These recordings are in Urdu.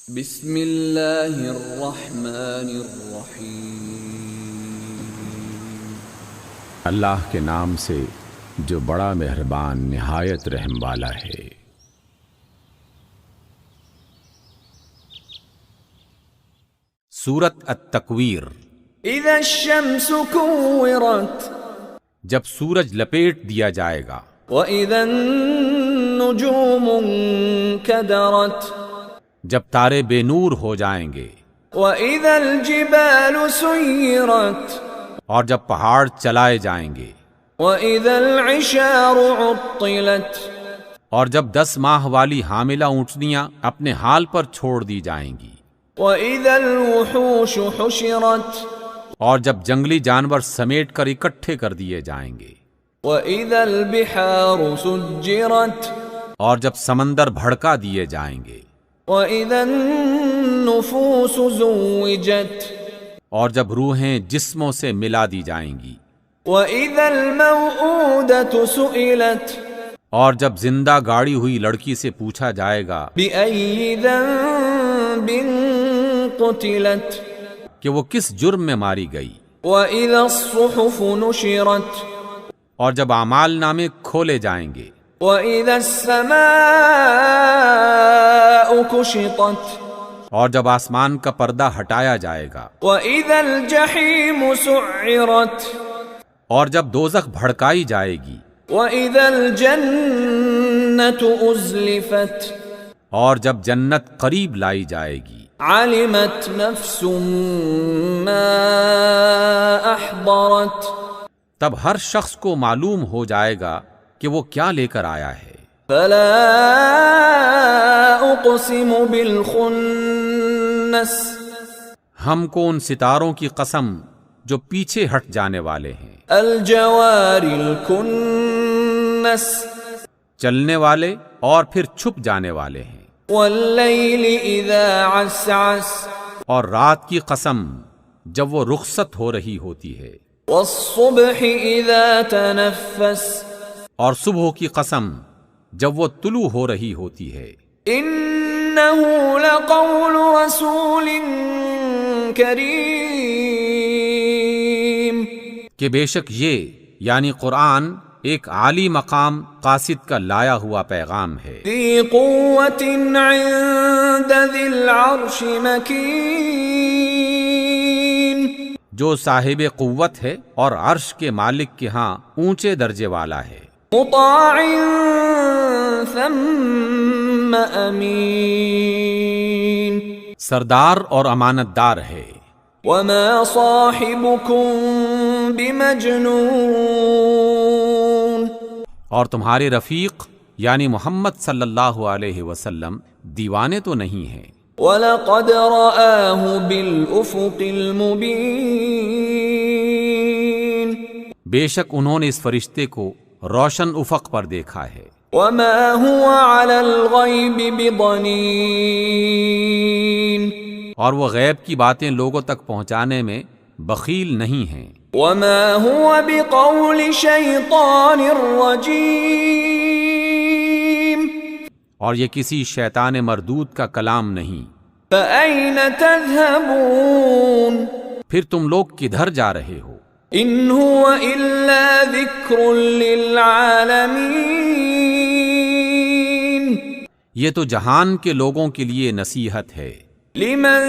بسم اللہ الرحمن الرحیم۔ اللہ کے نام سے جو بڑا مہربان نہایت رحم والا ہے۔ سورۃ التکویر۔ اذا الشمس کورت، جب سورج لپیٹ دیا جائے گا۔ واذا النجوم انکدرت، جب تارے بے نور ہو جائیں گے۔ واذا الجبال سیرت، اور جب پہاڑ چلائے جائیں گے۔ واذا العشار عطلت، اور جب 10 ماہ والی حاملہ اونٹنیاں اپنے حال پر چھوڑ دی جائیں گی۔ واذا الوحوش حشرت، اور جب جنگلی جانور سمیٹ کر اکٹھے کر دیے جائیں گے۔ واذا البحار سجرت، اور جب سمندر بھڑکا دیے جائیں گے۔ واذا النفوس زوجت، اور جب روحیں جسموں سے ملا دی جائیں گی۔ واذا الموءودة سئلت، اور جب زندہ گاڑی ہوئی لڑکی سے پوچھا جائے گا بأي ذنب قتلت، کہ وہ کس جرم میں ماری گئی۔ واذا الصحف نشرت، اور جب اعمال نامے کھولے جائیں گے۔ واذا السماء كشطت، اور جب آسمان کا پردہ ہٹایا جائے گا۔ واذا الجحيم سعرت، اور جب دوزخ بھڑکائی جائے گی۔ واذا الجنة ازلفت، اور جب جنت قریب لائی جائے گی۔ علمت نفس ما احضرت، تب ہر شخص کو معلوم ہو جائے گا کہ وہ کیا لے کر آیا ہے۔ فلا اقسم بالخنس، ہم کو ان ستاروں کی قسم جو پیچھے ہٹ جانے والے ہیں۔ الجوار الکنس، چلنے والے اور پھر چھپ جانے والے ہیں۔ واللیل اذا عسعس، اور رات کی قسم جب وہ رخصت ہو رہی ہوتی ہے۔ والصبح اذا تنفس، اور صبح کی قسم جب وہ طلوع ہو رہی ہوتی ہے۔ انه لقول رسول کریم، کہ بے شک یہ یعنی قرآن ایک عالی مقام قاصد کا لایا ہوا پیغام ہے۔ ذی قوت عند ذی العرش مکین، جو صاحب قوت ہے اور عرش کے مالک کے ہاں اونچے درجے والا ہے۔ مطاع ثم امین، سردار اور امانت دار ہے۔ وما صاحبكم بمجنون، اور تمہارے رفیق یعنی محمد صلی اللہ علیہ وسلم دیوانے تو نہیں ہیں۔ وَلَقَدْ رَآهُ بِالْأُفُقِ الْمُبِينِ، بے شک انہوں نے اس فرشتے کو روشن افق پر دیکھا ہے۔ وَمَا هُوَ عَلَى الْغَيْبِ بِضَنِينٍ، اور وہ غیب کی باتیں لوگوں تک پہنچانے میں بخیل نہیں ہیں۔ وَمَا هُوَ بِقَوْلِ شَيْطَانٍ رَّجِيمٍ، اور یہ کسی شیطان مردود کا کلام نہیں۔ فَأَيْنَ تَذْهَبُونَ، پھر تم لوگ کدھر جا رہے ہو؟ إِنْ هُوَ إِلَّا ذِكْرٌ لِّلْعَالَمِينَ، یہ تو جہان کے لوگوں کے لیے نصیحت ہے۔ لِمَن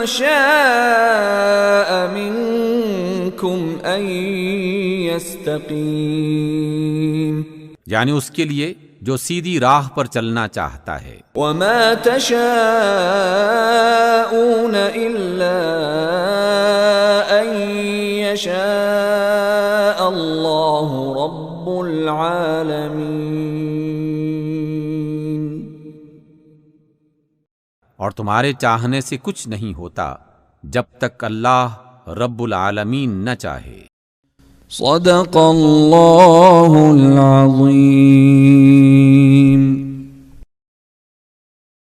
شَاءَ مِنكُمْ أَن يَسْتَقِيمَ، یعنی اس کے لیے جو سیدھی راہ پر چلنا چاہتا ہے۔ وَمَا تَشَاءُونَ إِلَّا أَن يَشَاءَ اللَّهُ رَبُّ الْعَالَمِينَ، اور تمہارے چاہنے سے کچھ نہیں ہوتا جب تک اللہ رب العالمین نہ چاہے۔ صدق اللہ العظیم۔